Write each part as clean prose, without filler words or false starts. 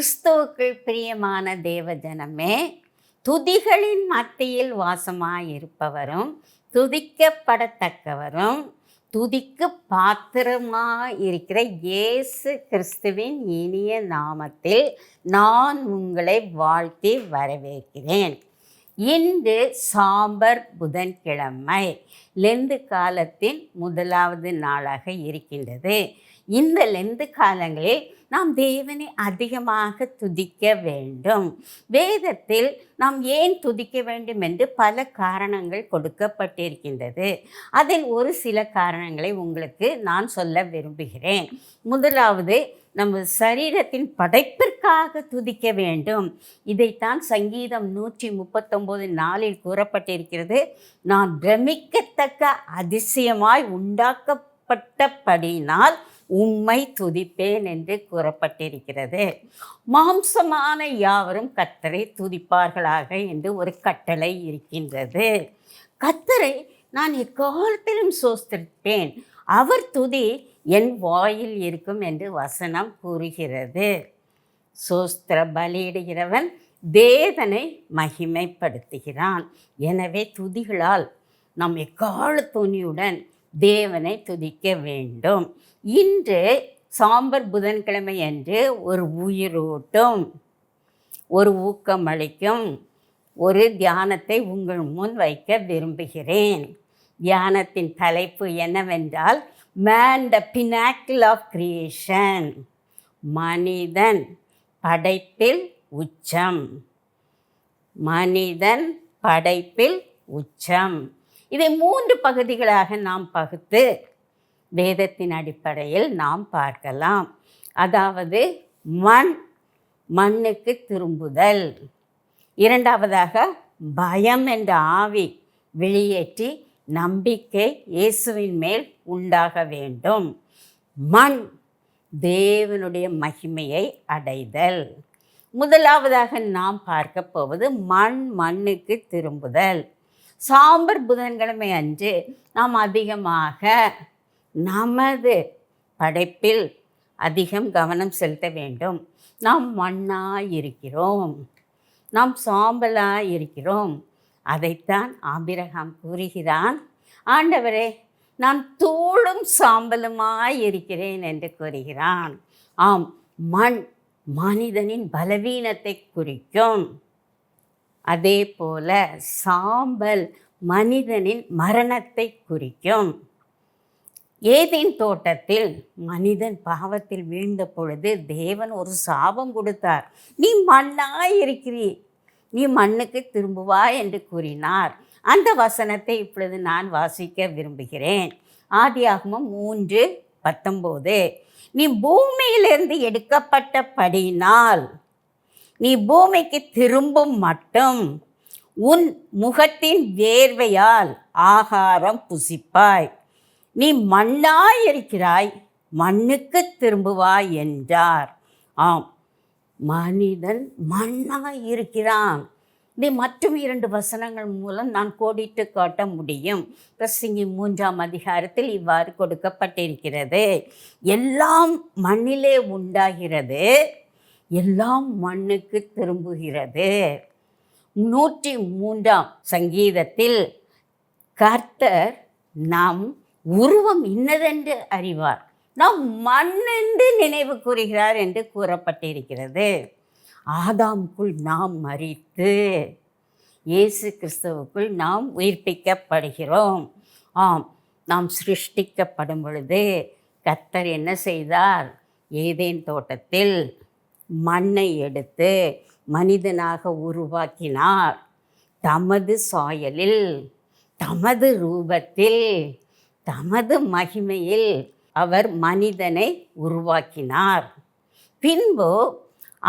கிறிஸ்துவுக்குள் பிரியமான தேவஜனமே, துதிகளின் மத்தியில் வாசமாயிருப்பவரும் துதிக்கப்படத்தக்கவரும் துதிக்கு பாத்திரமாயிருக்கிற இயேசு கிறிஸ்துவின் இனிய நாமத்தில் நான் உங்களை வாழ்த்தி வரவேற்கிறேன். இன்று சாம்பர் புதன்கிழமை, லெந்து காலத்தின் முதலாவது நாளாக இருக்கின்றது. இந்த லெந்து காலங்களில் நாம் தேவனை அதிகமாக துதிக்க வேண்டும். வேதத்தில் நாம் ஏன் துதிக்க வேண்டும் என்று பல காரணங்கள் கொடுக்கப்பட்டிருக்கின்றது. அதில் ஒரு சில காரணங்களை உங்களுக்கு நான் சொல்ல விரும்புகிறேன். முதலாவது, நம்ம சரீரத்தின் படைப்பிற்காக துதிக்க வேண்டும். இதைத்தான் சங்கீதம் 139:4 கூறப்பட்டிருக்கிறது. நான் பிரமிக்கத்தக்க அதிசயமாய் உண்டாக்கப்பட்டபடியினால் உம்மை துதிப்பேன் என்று கூறப்பட்டிருக்கிறது. மாம்சமான யாவரும் கர்த்தரை துதிப்பார்களாக என்று ஒரு கட்டளை இருக்கின்றது. கர்த்தரை நான் எக்காலத்திலும் ஸ்தோத்திரிப்பேன், அவர் துதி என் வாயில் இருக்கும் என்று வசனம் கூறுகிறது. சோஸ்திர பலியிடுகிறவன் தேவனை மகிமைப்படுத்துகிறான். எனவே துதிகளால் நாம் எக்கால துணியுடன் தேவனை துதிக்க வேண்டும். இன்று சாம்பர் புதன்கிழமை அன்று ஒரு உயிரூட்டும், ஒரு ஊக்கமளிக்கும் ஒரு தியானத்தை உங்கள் முன் வைக்க விரும்புகிறேன். தியானத்தின் தலைப்பு என்னவென்றால், man the pinnacle of creation, மனிதன் படைப்பில் உச்சம். மனிதன் படைப்பில் உச்சம். இதை 3 பகுதிகளாக நாம் பகுத்து வேதத்தின் அடிப்படையில் நாம் பார்க்கலாம். அதாவது மண்ணுக்கு திரும்புதல். இரண்டாவதாக பயம் என்ற ஆவி வெளியேற்றி நம்பிக்கை இயேசுவின் மேல் உண்டாக வேண்டும். மண் தேவனுடைய மகிமையை அடைதல். முதலாவதாக நாம் பார்க்க போவது மண்ணுக்கு திரும்புதல். சாம்பர் புதன்கிழமை அன்று நாம் அதிகமாக நமது படைப்பில் அதிகம் கவனம் செலுத்த வேண்டும். நாம் மண்ணாயிருக்கிறோம், நாம் சாம்பலாயிருக்கிறோம். அதைத்தான் ஆபிரகாம் கூறுகிறான், ஆண்டவரே நான் தூளும் சாம்பலுமாயிருக்கிறேன் என்று கூறுகிறான். ஆம், மண் மனிதனின் பலவீனத்தை குறிக்கும். அதே போல சாம்பல் மனிதனின் மரணத்தை குறிக்கும். ஏதேன் தோட்டத்தில் மனிதன் பாவத்தில் வீழ்ந்த பொழுது தேவன் ஒரு சாபம் கொடுத்தார். நீ மண்ணாயிருக்கிறீ, நீ மண்ணுக்கு திரும்புவா என்று கூறினார். அந்த வசனத்தை இப்பொழுது நான் வாசிக்க விரும்புகிறேன். ஆதியாகமம் 3:19, நீ பூமியிலிருந்து எடுக்கப்பட்டபடியினால் நீ பூமிக்கு திரும்பும் மட்டும் உன் முகத்தின் வேர்வையால் ஆகாரம் புசிப்பாய், நீ மண்ணாயிருக்கிறாய், மண்ணுக்கு திரும்புவாய் என்றார். ஆம், மனிதன் மண்ணாயிருக்கிறான். இதை மற்றும் 2 வசனங்கள் மூலம் நான் கோடிட்டு காட்ட முடியும். பிரசங்கி 3 இவ்வாறு கொடுக்கப்பட்டிருக்கிறது, எல்லாம் மண்ணிலே உண்டாகிறது, எல்லாம் மண்ணுக்கு திரும்புகிறது. 103 சங்கீதத்தில் கர்த்தர் நம் உருவம் இன்னதென்று அறிவார், நாம் மண்ணென்று நினைவு கூறுகிறார் என்று கூறப்பட்டிருக்கிறது. ஆதாமுக்குள் நாம் மரித்து இயேசு கிறிஸ்துவுக்குள் நாம் உயிர்ப்பிக்கப்படுகிறோம். ஆம், நாம் சிருஷ்டிக்கப்படும் பொழுது கர்த்தர் என்ன செய்தார்? ஏதேன் தோட்டத்தில் மண்ணை எடுத்து மனிதனாக உருவாக்கினார். தமது சாயலில், தமது ரூபத்தில், தமது மகிமையில் அவர் மனிதனை உருவாக்கினார். பின்பு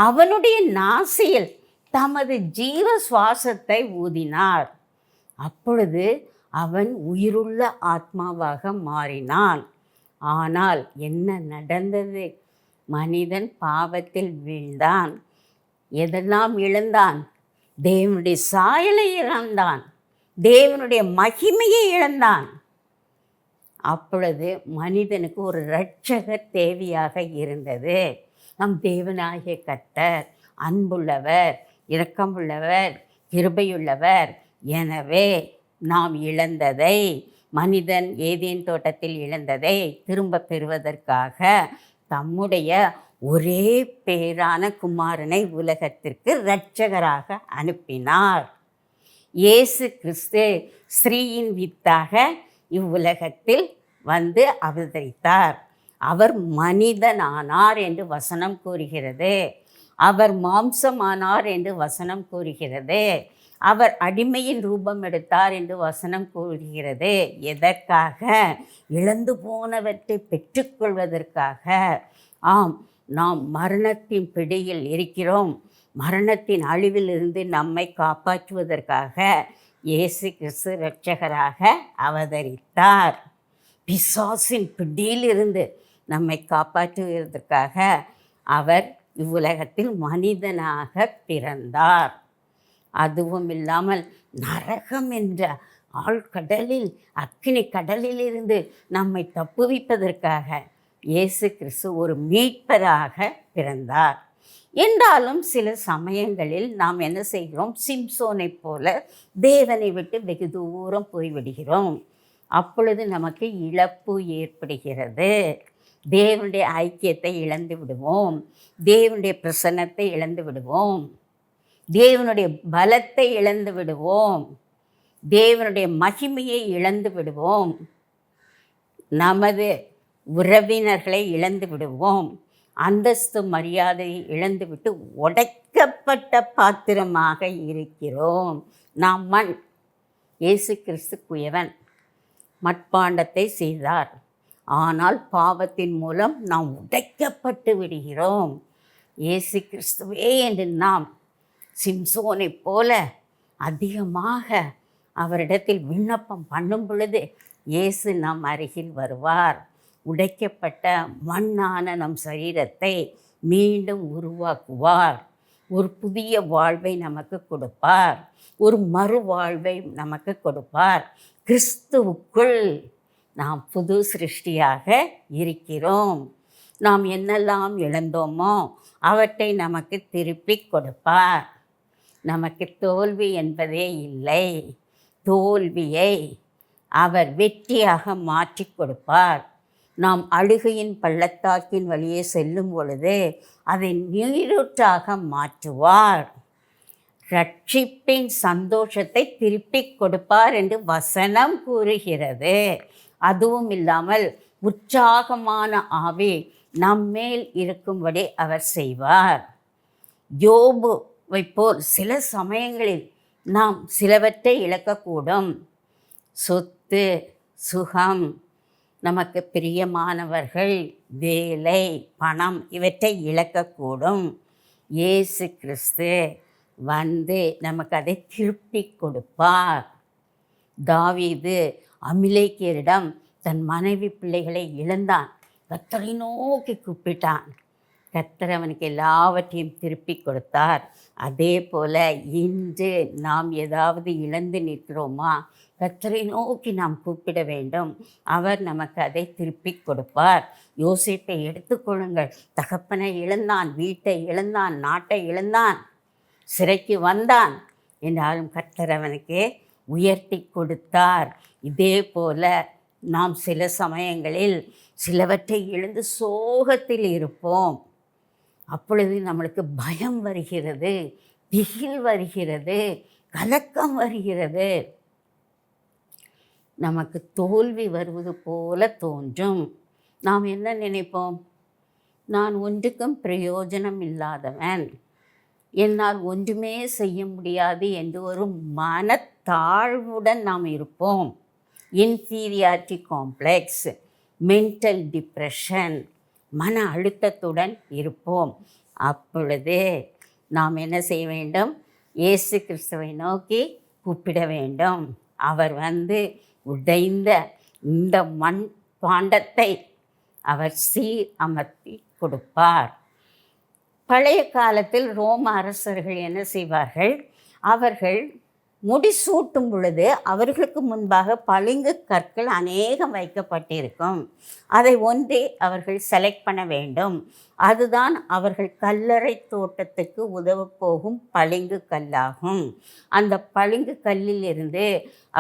அவனுடைய நாசியில் தமது ஜீவ சுவாசத்தை ஊதினார். அப்பொழுது அவன் உயிருள்ள ஆத்மாவாக மாறினான். ஆனால் என்ன நடந்தது? மனிதன் பாவத்தில் வீழ்ந்தான். எதெல்லாம் இழந்தான்? தேவனுடைய சாயலை இழந்தான், தேவனுடைய மகிமையை இழந்தான். அப்பொழுது மனிதனுக்கு ஒரு இரட்சகர் தேவையாக இருந்தது. நம் தேவனாகிய கர்த்தர் அன்புள்ளவர், இரக்கமுள்ளவர், கிருபையுள்ளவர். எனவே நாம் இழந்ததை, மனிதன் ஏதேன் தோட்டத்தில் இழந்ததை திரும்ப பெறுவதற்காக தம்முடைய ஒரே பேரான குமாரனை உலகத்திற்கு இரட்சகராக அனுப்பினார். இயேசு கிறிஸ்து ஸ்ரீயின் வித்தாக இவ்வுலகத்தில் வந்து அவதரித்தார். அவர் மனிதனானார் என்று வசனம் கூறுகிறது. அவர் மாம்சமானார் என்று வசனம் கூறுகிறது. அவர் அடிமையின் ரூபம் எடுத்தார் என்று வசனம் கூறுகிறது. எதற்காக? இழந்து போனவற்றை பெற்றுக்கொள்வதற்காக. ஆம், நாம் மரணத்தின் பிடியில் இருக்கிறோம். மரணத்தின் அழிவிலிருந்து நம்மை காப்பாற்றுவதற்காக இயேசு கிறிஸ்து இரட்சகராக அவதரித்தார். பிசாசின் பிடியிலிருந்து நம்மை காப்பாற்றுவதற்காக அவர் இவ்வுலகத்தில் மனிதனாக பிறந்தார். அதுவும் இல்லாமல் நரகம் என்ற ஆழ்கடலில், அக்கினி கடலிலிருந்து நம்மை தப்புவிப்பதற்காக இயேசு கிறிஸ்து ஒரு மீட்பராக பிறந்தார். என்றாலும் சில சமயங்களில் நாம் என்ன செய்கிறோம்? சிம்சோனை போல தேவனை விட்டு வெகு தூரம் போய்விடுகிறோம். அப்பொழுது நமக்கு இழப்பு ஏற்படுகிறது. தேவனுடைய ஐக்கியத்தை இழந்து விடுவோம். தேவனுடைய பிரசன்னத்தை இழந்து விடுவோம். தேவனுடைய பலத்தை இழந்து விடுவோம். தேவனுடைய மகிமையை இழந்து விடுவோம். நமது உறவினர்களை இழந்து விடுவோம். அந்தஸ்து மரியாதையை இழந்துவிட்டு உடைக்கப்பட்ட பாத்திரமாக இருக்கிறோம். நாம் மண். இயேசு கிறிஸ்து குயவன், மட்பாண்டத்தை செய்தார். ஆனால் பாவத்தின் மூலம் நாம் உடைக்கப்பட்டு விடுகிறோம். இயேசு கிறிஸ்துவே என்று நாம் சிம்சோனை போல அதிகமாக அவரிடத்தில் விண்ணப்பம் பண்ணும் பொழுது இயேசு நம் அருகில் வருவார். உடைக்கப்பட்ட மண்ணான நம் சரீரத்தை மீண்டும் உருவாக்குவார். ஒரு புதிய வாழ்வை நமக்கு கொடுப்பார். ஒரு மறுவாழ்வை நமக்கு கொடுப்பார். கிறிஸ்துவுக்குள் நாம் புது சிருஷ்டியாக இருக்கிறோம். நாம் என்னெல்லாம் இழந்தோமோ அவற்றை நமக்கு திருப்பி கொடுப்பார். நமக்கு தோல்வி என்பதே இல்லை. தோல்வியை அவர் வெற்றியாக மாற்றி கொடுப்பார். நாம் அழுகையின் பள்ளத்தாக்கின் வழியே செல்லும் பொழுது அதை நீரூற்றாக மாற்றுவார். ரட்சிப்பின் சந்தோஷத்தை திருப்பி கொடுப்பார் என்று வசனம் கூறுகிறது. அதுவும் இல்லாமல் உற்சாகமான ஆவி நம்மேல் இருக்கும்படி அவர் செய்வார். யோபுவை போல் சில சமயங்களில் நாம் சிலவற்றை இழக்கக்கூடும். சொத்து, சுகம், நமக்கு பிரியமானவர்கள், வேலை, பணம், இவற்றை இழக்கக்கூடும். இயேசு கிறிஸ்து வந்து நமக்கு அதை திருப்பி கொடுப்பார். தாவீது அமிலேக்கியரிடம் தன் மனைவி பிள்ளைகளை இழந்தான். கர்த்தரை நோக்கி கூப்பிட்டான். கர்த்தர் அவனுக்கு எல்லாவற்றையும் திருப்பி கொடுத்தார். அதே போல் இன்று நாம் ஏதாவது இழந்து நிற்கிறோமா? கர்த்தரை நோக்கி நாம் கூப்பிட வேண்டும். அவர் நமக்கு அதை திருப்பி கொடுப்பார். யோசேப்பை எடுத்துக்கொள்ளுங்கள். தகப்பனை இழந்தான், வீட்டை இழந்தான், நாட்டை இழந்தான், சிறைக்கு வந்தான். என்றாலும் கர்த்தர் அவனுக்கு உயர்த்தி கொடுத்தார். இதே போல் நாம் சில சமயங்களில் சிலவற்றை இழந்து சோகத்தில் இருப்போம். அப்பொழுது நம்மளுக்கு பயம் வருகிறது, திகில் வருகிறது, கலக்கம் வருகிறது. நமக்கு தோல்வி வருவது போல தோன்றும். நாம் என்ன நினைப்போம்? நான் ஒன்றுக்கும் பிரயோஜனம் இல்லாதவன், என்னால் ஒன்றுமே செய்ய முடியாது என்று ஒரு மனத்தாழ்வுடன் நாம் இருப்போம். இன்ஃபீரியாரிட்டி காம்ப்ளெக்ஸ், மென்டல் டிப்ரெஷன், மன அழுத்தத்துடன் இருப்போம். அப்பொழுது நாம் என்ன செய்ய வேண்டும்? இயேசு கிறிஸ்துவை நோக்கி கூப்பிட வேண்டும். அவர் வந்து உடைந்த இந்த மண் பாண்டத்தை அவர் சீர் அமர்த்தி கொடுப்பார். பழைய காலத்தில் ரோம அரசர்கள் என்ன செய்வார்கள்? அவர்கள் முடிசூட்டும் பொழுது அவர்களுக்கு முன்பாக பளிங்கு கற்கள் அநேகம் வைக்கப்பட்டிருக்கும். அதை ஒன்றே அவர்கள் செலக்ட் பண்ண வேண்டும். அதுதான் அவர்கள் கல்லறை தோட்டத்துக்கு உதவப் போகும் பளிங்கு கல்லாகும். அந்த பளிங்கு கல்லில் இருந்து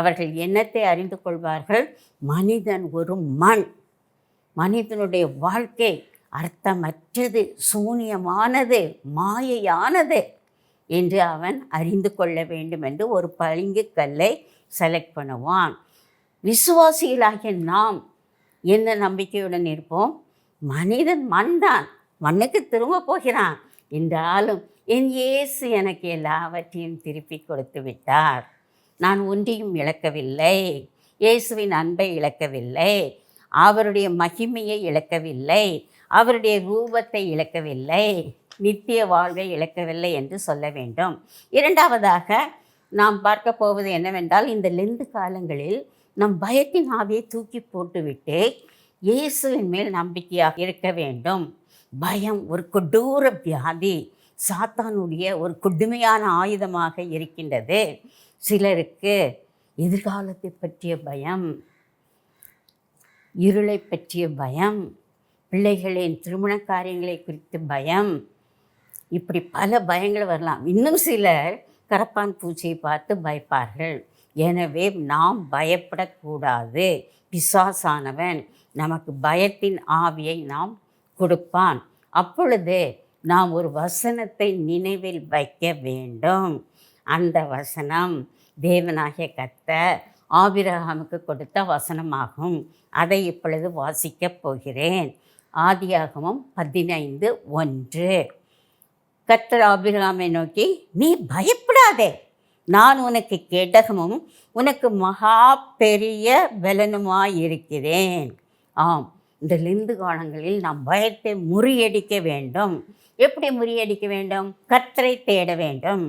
அவர்கள் என்னத்தை அறிந்து கொள்வார்கள்? மனிதன் ஒரு மண், மனிதனுடைய வாழ்க்கை அர்த்தமற்றது, சூனியமானது, மாயையானது என்று அவன் அறிந்து கொள்ள வேண்டும் என்று ஒரு பளிங்கு கல்லை செலக்ட் பண்ணுவான். விசுவாசிகளாகிய நாம் என்ன நம்பிக்கையுடன் இருப்போம்? மனிதன் மண்தான், மண்ணுக்கு திரும்ப போகிறான். என்றாலும் என் இயேசு எனக்கு எல்லாவற்றையும் திருப்பி கொடுத்து விட்டார். நான் ஒன்றையும் இழக்கவில்லை. இயேசுவின் அன்பை இழக்கவில்லை, அவருடைய மகிமையை இழக்கவில்லை, அவருடைய ரூபத்தை இழக்கவில்லை, நித்திய வாழ்வை இழக்கவில்லை என்று சொல்ல வேண்டும். இரண்டாவதாக நாம் பார்க்க போவது என்னவென்றால், இந்த லெந்து காலங்களில் நம் பயத்தின் ஆவியை தூக்கி போட்டுவிட்டு இயேசுவின் மேல் நம்பிக்கையாக இருக்க வேண்டும். பயம் ஒரு கொடூர வியாதி, சாத்தானுடைய ஒரு கொடுமையான ஆயுதமாக இருக்கின்றது. சிலருக்கு எதிர்காலத்தை பற்றிய பயம், இருளை பற்றிய பயம், பிள்ளைகளின் திருமண காரியங்களை குறித்து பயம், இப்படி பல பயங்கள் வரலாம். இன்னும் சிலர் கரப்பான் பூச்சியை பார்த்து பயப்பார்கள். எனவே நாம் பயப்படக்கூடாது. பிசாசானவன் நமக்கு பயத்தின் ஆவியை நாம் கொடுப்பான். அப்பொழுது நாம் ஒரு வசனத்தை நினைவில் வைக்க வேண்டும். அந்த வசனம் தேவனாகிய கர்த்தர் ஆபிரகாமுக்கு கொடுத்த வசனமாகும். அதை இப்பொழுது வாசிக்கப் போகிறேன். ஆதியாகமம் 15:1. கர்த்தர் ஆபிரகாமை நோக்கி, நீ பயப்படாதே, நான் உனக்கு கேடகமும் உனக்கு மகா பெரிய பலனுமாயிருக்கிறேன். ஆம், இந்த லெந்து காலங்களில் நாம் பயத்தை முறியடிக்க வேண்டும். எப்படி முறியடிக்க வேண்டும்? கர்த்தரை தேட வேண்டும்.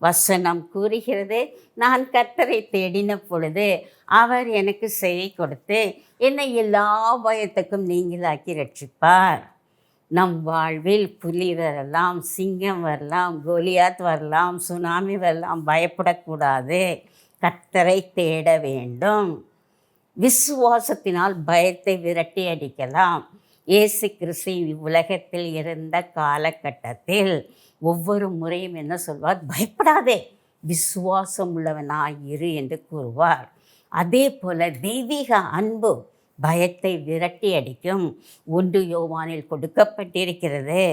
வசனம் கூறுகிறது, நான் கர்த்தரை தேடின பொழுது அவர் எனக்கு செவி கொடுத்து என்னை எல்லா பயத்துக்கும் நீங்களாக்கி ரட்சிப்பார். நம் வாழ்வில் புலி வரலாம், சிங்கம் வரலாம், கோலியாத் வரலாம், சுனாமி வரலாம், பயப்படக்கூடாது. கர்த்தரை தேட வேண்டும். விசுவாசத்தினால் பயத்தை விரட்டி அடிக்கலாம். இயேசு கிறிஸ்து உலகத்தில் இருந்த காலகட்டத்தில் ஒவ்வொரு முறையும் என்ன சொல்வார்? பயப்படாதே, விசுவாசம் உள்ளவனாயிரு என்று கூறுவார். அதே போல தெய்வீக அன்பு பயத்தை விரட்டி அடிக்கும். 1 யோவானில் கொடுக்கப்பட்டிருக்கிறது,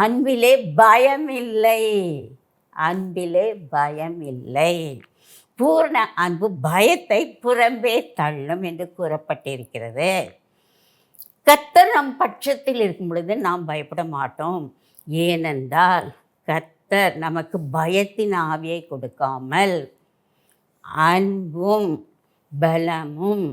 அன்பிலே பயம் இல்லை, அன்பிலே பயம் இல்லை. பூர்ண அன்பு பயத்தை புறம்பே தள்ளும் என்று கூறப்பட்டிருக்கிறது. கர்த்தர் நம் பட்சத்தில் இருக்கும் பொழுது நாம் பயப்பட மாட்டோம். ஏனென்றால் கர்த்தர் நமக்கு பயத்தின் ஆவியை கொடுக்காமல் அன்பும் பலமும்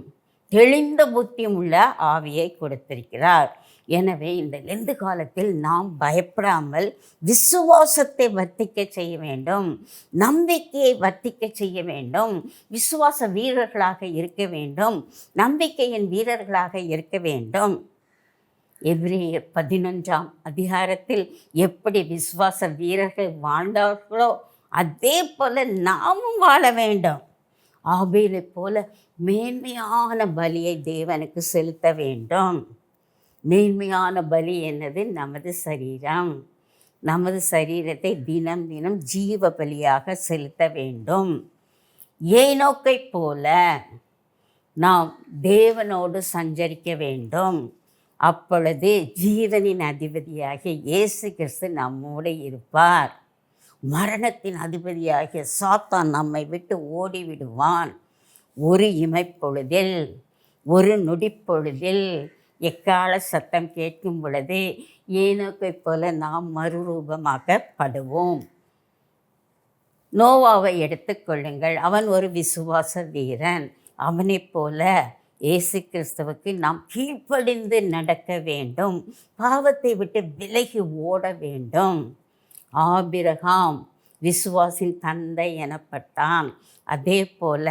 தெளிந்த புத்தியும் உள்ள ஆவியை கொடுத்திருக்கிறார். எனவே இந்த லெந்து காலத்தில் நாம் பயப்படாமல் விசுவாசத்தை வர்த்திக்க செய்ய வேண்டும், நம்பிக்கையை வர்த்திக்க செய்ய வேண்டும், விசுவாச வீரர்களாக இருக்க வேண்டும், நம்பிக்கையின் வீரர்களாக இருக்க வேண்டும். எபிரேயர் 11ஆம் அதிகாரத்தில் எப்படி விசுவாச வீரர்கள் வாழ்ந்தார்களோ அதே போல நாமும் வாழ வேண்டும். ஆபேலை போல மேன்மையான பலியை தேவனுக்கு செலுத்த வேண்டும். மேன்மையான பலி என்னது? நமது சரீரம். நமது சரீரத்தை தினம் தினம் ஜீவ பலியாக செலுத்த வேண்டும். ஏனோக்கை போல நாம் தேவனோடு சஞ்சரிக்க வேண்டும். அப்பொழுது ஜீவனின் அதிபதியாகிய இயேசு கிறிஸ்து நம்மோடு இருப்பார். மரணத்தின் அதிபதியாகிய சாத்தான் நம்மை விட்டு ஓடிவிடுவான். ஒரு இமைப்பொழுதில், ஒரு நொடிப்பொழுதில் எக்கால சத்தம் கேட்கும் பொழுது ஏனோக்கை போல நாம் மறுரூபமாக்கப்படுவோம். நோவாவை எடுத்துக்கொள்ளுங்கள், அவன் ஒரு விசுவாச வீரன். அவனைப் போல இயேசு கிறிஸ்துவுக்கு நாம் கீழ்ப்படிந்து நடக்க வேண்டும், பாவத்தை விட்டு விலகி ஓட வேண்டும். ஆபிரகாம் விசுவாசின் தந்தை எனப்பட்டான். அதே போல்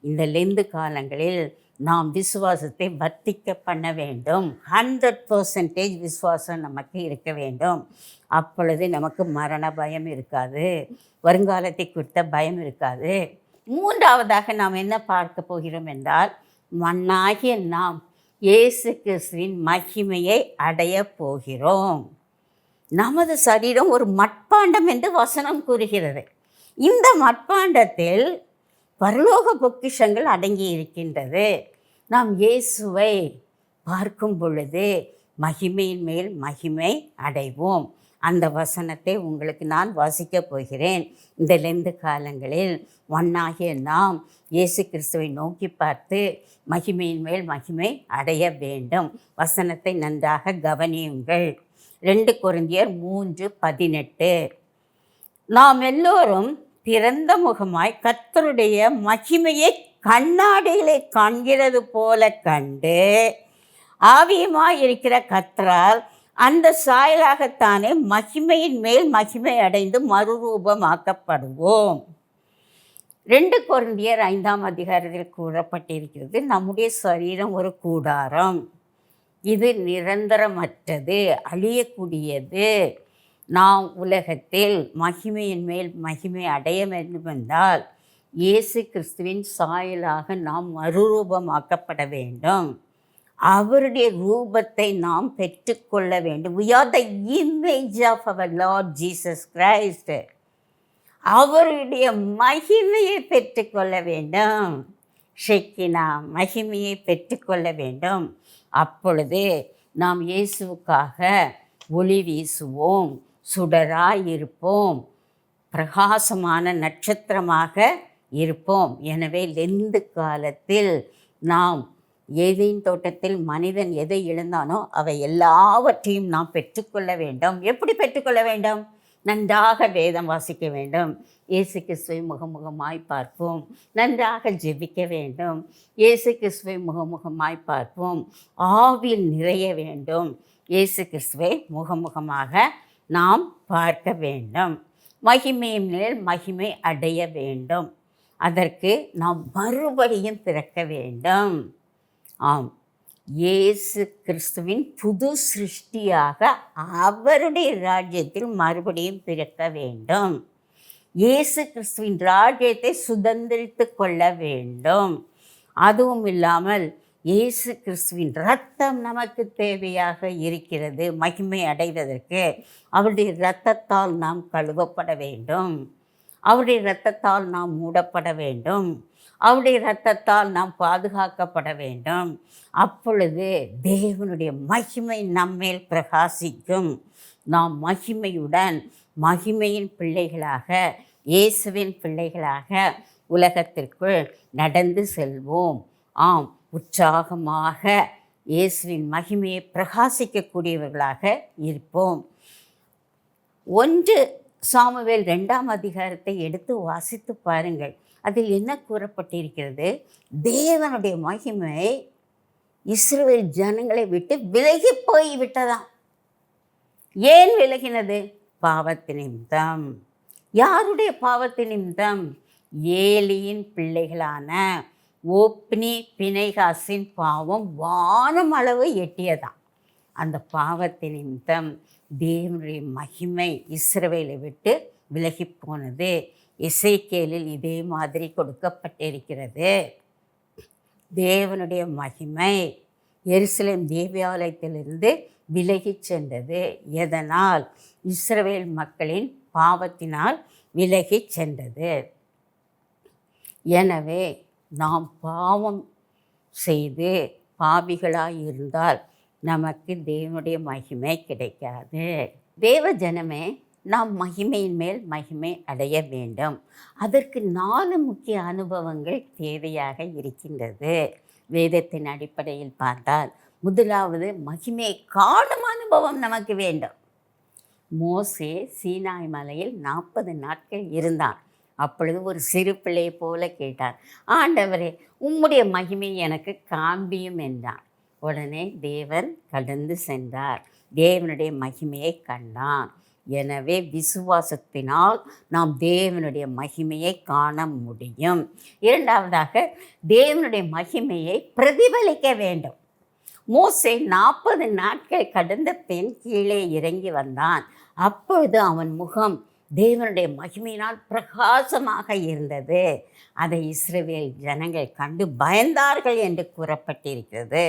இந்த லெந்து காலங்களில் நாம் விசுவாசத்தை வர்த்திக்க பண்ண வேண்டும். 100% விசுவாசம் நமக்கு இருக்க வேண்டும். அப்பொழுது நமக்கு மரண பயம் இருக்காது, வருங்காலத்தை குறித்த பயம் இருக்காது, மூன்றாவதாக நாம் என்ன பார்க்க போகிறோம் என்றால், மண்ணாகிய நாம் இயேசு கிறிஸ்துவின் மகிமையை அடைய போகிறோம். நமது சரீரம் ஒரு மட்பாண்டம் என்று வசனம் கூறுகிறது. இந்த மட்பாண்டத்தில் பரலோக பொக்கிஷங்கள் அடங்கி இருக்கின்றது. நாம் இயேசுவை பார்க்கும் பொழுது மகிமையின் மேல் மகிமை அடைவோம். அந்த வசனத்தை உங்களுக்கு நான் வாசிக்கப் போகிறேன். இந்த லெந்து காலங்களில் மண்ணாகிய நாம் இயேசு கிறிஸ்துவை நோக்கி பார்த்து மகிமையின் மேல் மகிமை அடைய வேண்டும். வசனத்தை நன்றாக கவனியுங்கள். 2 கொரிந்தியர் 3:18. நாம் எல்லோரும் திறந்த முகமாய் கர்த்தருடைய மகிமையை கண்ணாடியிலே காண்கிறது போல கண்டு, ஆவியுமாய் இருக்கிற கர்த்தரால் அந்த சாயலாகத்தானே மகிமையின் மேல் மகிமை அடைந்து மறுரூபமாக்கப்படுவோம். 2 கொரிந்தியர் 5ஆம் அதிகாரத்தில் கூறப்பட்டிருக்கிறது, நம்முடைய சரீரம் ஒரு கூடாரம், இது நிரந்தரமற்றது, அழியக்கூடியது. நாம் உலகத்தில் மகிமையின் மேல் மகிமை அடைய வேண்டுமென்றால் இயேசு கிறிஸ்துவின் சாயலாக நாம் மறுரூபமாக்கப்பட வேண்டும். அவருடைய ரூபத்தை நாம் பெற்றுக்கொள்ள வேண்டும். We are the image of our Lord Jesus Christ. அவருடைய மகிமையை பெற்றுக்கொள்ள வேண்டும். ஷெக்கினா மகிமையை பெற்றுக்கொள்ள வேண்டும். அப்பொழுது நாம் இயேசுவுக்காக ஒளி வீசுவோம், சுடராய் இருப்போம், பிரகாசமான நட்சத்திரமாக இருப்போம். எனவே லெந்து காலத்தில் நாம் ஏதேன் தோட்டத்தில் மனிதன் எதை இழந்தானோ அவை எல்லாவற்றையும் நாம் பெற்றுக்கொள்ள வேண்டும். எப்படி பெற்றுக்கொள்ள வேண்டும்? நன்றாக வேதம் வாசிக்க வேண்டும், இயேசு கிறிஸ்துவை முகமுகமாய் பார்ப்போம், நன்றாக ஜெபிக்க வேண்டும், இயேசு கிறிஸ்துவை முகமுகமாய் பார்ப்போம், ஆவியில் நிறைய வேண்டும், இயேசு கிறிஸ்துவை முகமுகமாக நாம் பார்க்க வேண்டும். மகிமையின் மேல் மகிமை அடைய வேண்டும். அதற்கு நாம் மறுபடியும் பிறக்க வேண்டும். ஆம், இயேசு கிறிஸ்துவின் புது சிருஷ்டியாக அவருடைய ராஜ்யத்தில் மறுபடியும் பிறக்க வேண்டும். இயேசு கிறிஸ்துவின் ராஜ்யத்தை சுதந்திரித்து கொள்ள வேண்டும். அதுவும் இல்லாமல் இயேசு கிறிஸ்துவின் இரத்தம் நமக்கு தேவையாக இருக்கிறது. மகிமை அடைவதற்கு அவருடைய இரத்தத்தால் நாம் கழுவப்பட வேண்டும், அவருடைய இரத்தத்தால் நாம் மூடப்பட வேண்டும், அவருடைய இரத்தத்தால் நாம் பாதுகாக்கப்பட வேண்டும். அப்பொழுது தேவனுடைய மகிமை நம்மேல் பிரகாசிக்கும். நாம் மகிமையுடன் மகிமையின் பிள்ளைகளாக, இயேசுவின் பிள்ளைகளாக உலகத்திற்குள் நடந்து செல்வோம். ஆம், உற்சாகமாக இயேசுவின் மகிமையை பிரகாசிக்கக்கூடியவர்களாக இருப்போம். 1 சாமுவேல் 2ஆம் அதிகாரத்தை எடுத்து வாசித்து பாருங்கள். அதில் என்ன கூறப்பட்டிருக்கிறது? தேவனுடைய மகிமை இஸ்ரவேல் ஜனங்களை விட்டு விலகி போய்விட்டதாம். ஏன் விலகினது? பாவத்தின் நிமித்தம். யாருடைய பாவத்தின் நிமித்தம்? ஏலியின் பிள்ளைகளான ஓப்னி பிணைகாசின் பாவம் வானம் அளவு எட்டியதாம். அந்த பாவத்தின் நிமித்தம் தேவனுடைய மகிமை இஸ்ரவேலை விட்டு விலகி போனது. எசேக்கியேலில் இதே மாதிரி கொடுக்கப்பட்டிருக்கிறது. தேவனுடைய மகிமை எருசலேம் தேவாலயத்திலிருந்து விலகி சென்றது. எதனால்? இஸ்ரவேல் மக்களின் பாவத்தினால் விலகி சென்றது. எனவே நாம் பாவம் செய்து பாவிகளாய் இருந்தால் நமக்கு தேவனுடைய மகிமை கிடைக்காது. தேவ ஜனமே, நாம் மகிமையின் மேல் மகிமை அடைய வேண்டும். அதற்கு 4 முக்கிய அனுபவங்கள் தேவையாக இருக்கின்றது. வேதத்தின் அடிப்படையில் பார்த்தால் முதலாவது மகிமையை காணும் அனுபவம் நமக்கு வேண்டும். மோசே சீனாய் மலையில் 40 நாட்கள் இருந்தான். அப்பொழுது ஒரு சிறு பிள்ளையை போல கேட்டார், ஆண்டவரே, உம்முடைய மகிமை எனக்கு காண்பியும் என்றான். உடனே தேவன் கடந்து சென்றார், தேவனுடைய மகிமையை கண்டான். எனவே விசுவாசத்தினால் நாம் தேவனுடைய மகிமையை காண முடியும். இரண்டாவதாக, தேவனுடைய மகிமையை பிரதிபலிக்க வேண்டும். மோசே 40 நாட்கள் கடந்த பின் கீழே இறங்கி வந்தான். அப்பொழுது அவன் முகம் தேவனுடைய மகிமையினால் பிரகாசமாக இருந்தது. அதை இஸ்ரவேல் ஜனங்கள் கண்டு பயந்தார்கள் என்று கூறப்பட்டிருக்கிறது.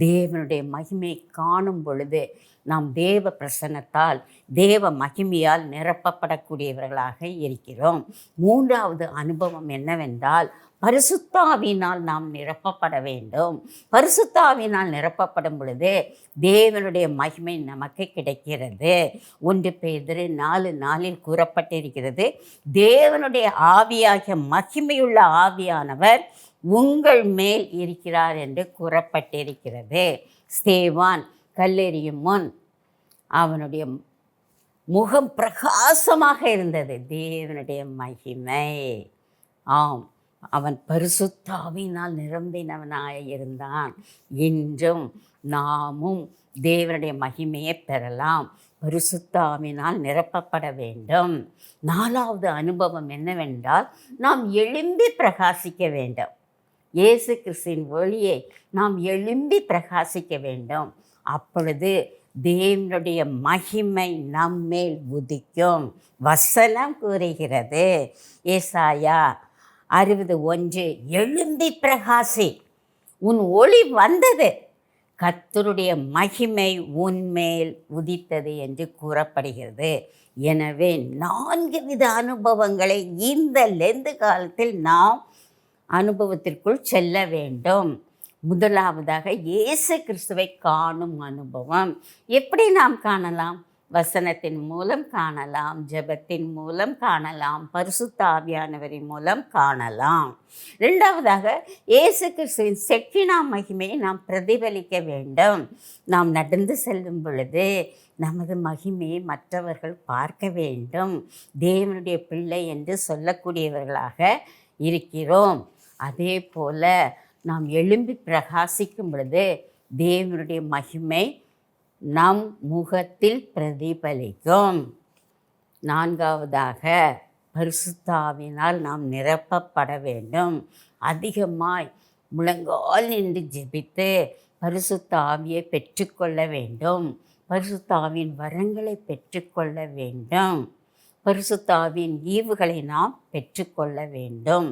தேவனுடைய மகிமை காணும் பொழுது நாம் தேவ பிரசன்னத்தால் தேவ மகிமையால் நிரப்பப்படக்கூடியவர்களாக இருக்கிறோம். மூன்றாவது அனுபவம் என்னவென்றால், பரிசுத்தாவினால் நாம் நிரப்பப்பட வேண்டும். பரிசுத்தாவினால் நிரப்பப்படும் பொழுது தேவனுடைய மகிமை நமக்கு கிடைக்கிறது. 1 பேதுரு 4:4 கூறப்பட்டிருக்கிறது, தேவனுடைய ஆவியாகிய மகிமையுள்ள ஆவியானவர் உங்கள் மேல் இருக்கிறார் என்று கூறப்பட்டிருக்கிறது. ஸ்தேவான் கல்லெறியும் முன் அவனுடைய முகம் பிரகாசமாக இருந்தது. தேவனுடைய மகிமை. ஆம், அவன் பரிசுத்தாவினால் நிரம்பினவனாக இருந்தான். இன்றும் நாமும் தேவனுடைய மகிமையை பெறலாம். பரிசுத்தாவினால் நிரப்பப்பட வேண்டும். 4வது அனுபவம் என்னவென்றால், நாம் எழும்பி பிரகாசிக்க வேண்டும். இயேசு கிறிஸ்துவின் ஒளியை நாம் எழும்பி பிரகாசிக்க வேண்டும். அப்பொழுது தேவனுடைய மகிமை நம்மேல் உதிக்கும். வசனம் கூறுகிறது, ஏசாயா 60:1, எழும்பி பிரகாசி, உன் ஒளி வந்தது, கர்த்தருடைய மகிமை உன்மேல் உதித்தது என்று கூறப்படுகிறது. எனவே 4 வித அனுபவங்களை இந்த லெந்து காலத்தில் நாம் அனுபவத்திற்குள் செல்ல வேண்டும். முதலாவதாக இயேசு கிறிஸ்துவை காணும் அனுபவம். எப்படி நாம் காணலாம்? வசனத்தின் மூலம் காணலாம், ஜெபத்தின் மூலம் காணலாம், பரிசுத்த ஆவியானவரின் மூலம் காணலாம். 2வதாக இயேசு கிறிஸ்துவின் செக்கினா மகிமையை நாம் பிரதிபலிக்க வேண்டும். நாம் நடந்து செல்லும் பொழுது நமது மகிமையை மற்றவர்கள் பார்க்க வேண்டும். தேவனுடைய பிள்ளை என்று சொல்லக்கூடியவர்களாக இருக்கிறோம். அதே போல் நாம் எழும்பி பிரகாசிக்கும் பொழுது தேவனுடைய மகிமை நம் முகத்தில் பிரதிபலிக்கும். 4வதாக பரிசுத்தாவினால் நாம் நிரப்பப்பட வேண்டும். அதிகமாய் முழங்கால் நின்று ஜெபித்து பரிசுத்த ஆவியை பெற்றுக்கொள்ள வேண்டும். பரிசுத்த ஆவியின் வரங்களை பெற்றுக்கொள்ள வேண்டும். பரிசுத்த ஆவியின் ஈவுகளை நாம் பெற்றுக்கொள்ள வேண்டும்.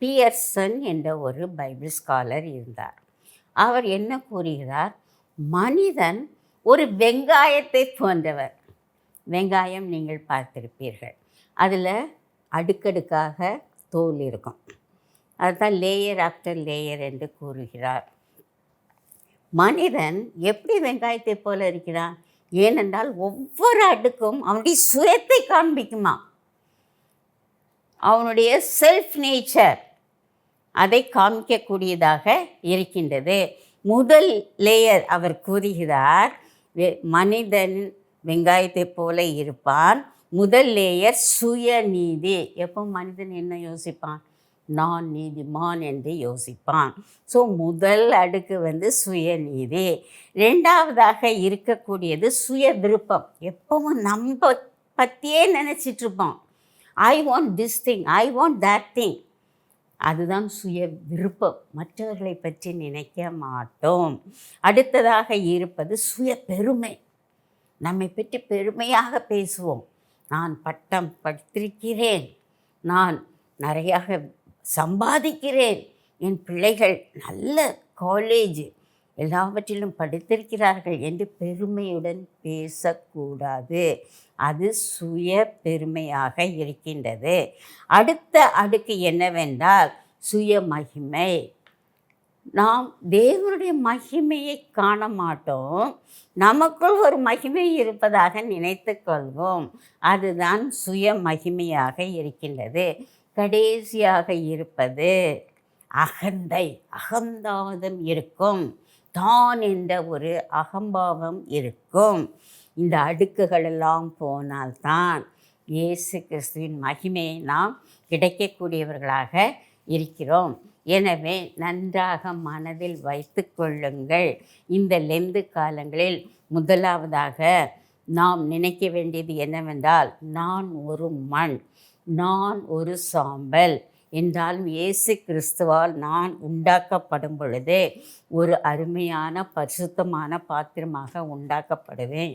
பியர்சன் என்ற ஒரு பைபிள் ஸ்காலர் இருந்தார். அவர் என்ன கூறுகிறார்? மனிதன் ஒரு வெங்காயத்தை போன்றவர். வெங்காயம் நீங்கள் பார்த்திருப்பீர்கள், அதில் அடுக்கடுக்காக தோல் இருக்கும். அதுதான் லேயர் ஆஃப்டர் லேயர் என்று கூறுகிறார். மனிதன் எப்படி வெங்காயத்தை போல இருக்கிறான்? ஏனென்றால் ஒவ்வொரு அடுக்கும் அவனுடைய சுயத்தை காண்பிக்குமா, அவனுடைய செல்ஃப் நேச்சர் அதை காமிக்கக்கூடியதாக இருக்கின்றது. முதல் லேயர் அவர் கூறுகிறார், மனிதன் வெங்காயத்தை போல இருப்பான். முதல் லேயர் சுயநீதி. எப்போ மனிதன் என்ன யோசிப்பான்? நான் நீதிமான் என்று யோசிப்பான். ஸோ முதல் அடுக்கு சுயநீதி. 2வதாக இருக்கக்கூடியது சுய விருப்பம். எப்பவும் நம்ம பற்றியே நினச்சிட்ருப்போம். I want this thing, I want that thing. அதுதான் சுய விருப்பம். மற்றவர்களை பற்றி நினைக்க மாட்டோம். அடுத்ததாக இருப்பது சுய பெருமை. நம்மை பற்றி பெருமையாக பேசுவோம். நான் பட்டம் படித்திருக்கிறேன், நான் நிறையாக சம்பாதிக்கிறேன், என் பிள்ளைகள் நல்ல காலேஜ் எல்லாவற்றிலும் படித்திருக்கிறார்கள் என்று பெருமையுடன் பேசக்கூடாது. அது சுய பெருமையாக இருக்கின்றது. அடுத்த அடுக்கு என்னவென்றால் சுய மகிமை. நாம் தேவனுடைய மகிமையை காண மாட்டோம், நமக்குள் ஒரு மகிமை இருப்பதாக நினைத்து கொள்வோம். அதுதான் சுய மகிமையாக இருக்கின்றது. கடைசியாக இருப்பது அகந்தை. அகம்பாவம் இருக்கும், தான் என்ற ஒரு அகம்பாவம் இருக்கும். இந்த அடுக்குகளெல்லாம் போனால்தான் இயேசு கிறிஸ்துவின் மகிமையை நாம் கிடைக்கக்கூடியவர்களாக இருக்கிறோம். எனவே நன்றாக மனதில் வைத்து கொள்ளுங்கள். இந்த லெந்து காலங்களில் முதலாவதாக நாம் நினைக்க வேண்டியது என்னவென்றால், நான் ஒரு மண், நான் ஒரு சாம்பல் என்றாலும் இயேசு கிறிஸ்துவால் நான் உண்டாக்கப்படும் பொழுது ஒரு அருமையான பரிசுத்தமான பாத்திரமாக உண்டாக்கப்படுவேன்.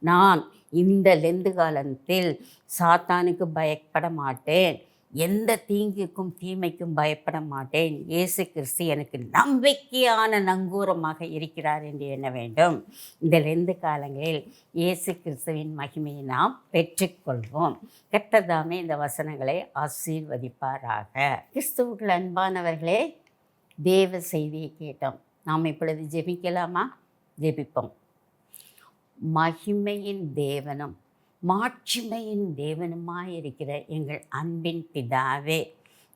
நான் இந்த லெந்து காலத்தில் சாத்தானுக்கு பயப்பட மாட்டேன், எந்த தீங்குக்கும் தீமைக்கும் பயப்பட மாட்டேன். இயேசு கிறிஸ்து எனக்கு நம்பிக்கையான நங்கூரமாக இருக்கிறார் என்று எண்ண வேண்டும். இந்த 2 காலங்களில் இயேசு கிறிஸ்துவின் மகிமையை நாம் பெற்றுக்கொள்வோம். கர்த்தர் இந்த வசனங்களை ஆசீர்வதிப்பாராக. கிறிஸ்துவுக்குள் அன்பானவர்களே, தேவ செய்தியை கேட்டோம். நாம் இப்பொழுது ஜெபிக்கலாமா? ஜெபிப்போம். மகிமையின் தேவனும் மாட்சிமையின் தேவனுமாயிருக்கிற எங்கள் அன்பின் பிதாவே,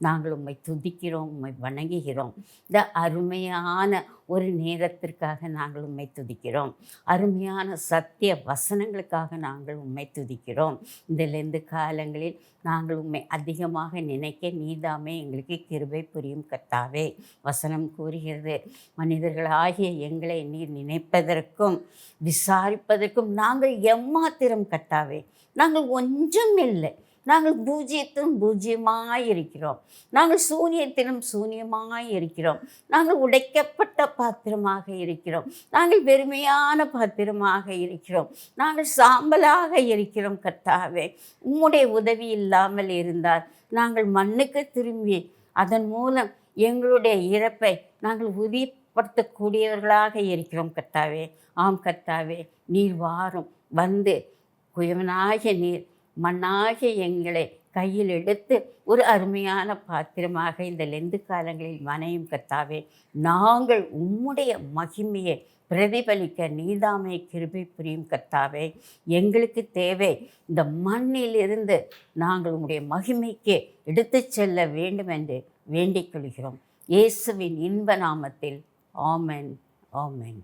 நாங்கள் உம்மை துதிக்கிறோம், உம்மை வணங்குகிறோம். இந்த அருமையான ஒரு நேரத்திற்காக நாங்கள் உம்மை துதிக்கிறோம். அருமையான சத்திய வசனங்களுக்காக நாங்கள் உம்மை துதிக்கிறோம். இந்த 2 காலங்களில் நாங்கள் உம்மை அதிகமாக நினைக்க நீதாமே எங்களுக்கு கிருபை புரியும் கர்த்தாவே. வசனம் கூறுகிறது, மனிதர்களாகிய எங்களை நீர் நினைப்பதற்கும் விசாரிப்பதற்கும் நாங்கள் எம்மாத்திரம் கர்த்தாவே. நாங்கள் ஒன்றும் இல்லை. நாங்கள் பூஜ்ஜியத்திலும் பூஜ்ஜியமாயிருக்கிறோம். நாங்கள் சூனியத்திலும் சூனியமாயிருக்கிறோம். நாங்கள் உடைக்கப்பட்ட பாத்திரமாக இருக்கிறோம். நாங்கள் வெறுமையான பாத்திரமாக இருக்கிறோம். நாங்கள் சாம்பலாக இருக்கிறோம் கர்த்தாவே. உம்முடைய உதவி இல்லாமல் இருந்தால் நாங்கள் மண்ணுக்கு திரும்பி அதன் மூலம் எங்களுடைய இறப்பை நாங்கள் உறுதிப்படுத்தக்கூடியவர்களாக இருக்கிறோம் கர்த்தாவே. ஆம் கர்த்தாவே, நீர் வாரும், வந்து குயவனாகிய நீர் மண்ணாகிய எங்களை கையில் எடுத்து ஒரு அருமையான பாத்திரமாக இந்த 2 காலங்களில் மனையும் கர்த்தாவே. நாங்கள் உம்முடைய மகிமையை பிரதிபலிக்க நீதாமே கிருபை புரியும் கர்த்தாவே. எங்களுக்கு தேவை, இந்த மண்ணிலிருந்து நாங்கள் உம்முடைய மகிமைக்கு எடுத்து செல்ல வேண்டும் என்று வேண்டிக் கொள்கிறோம். இயேசுவின் இன்ப நாமத்தில் ஆமென், ஆமென்.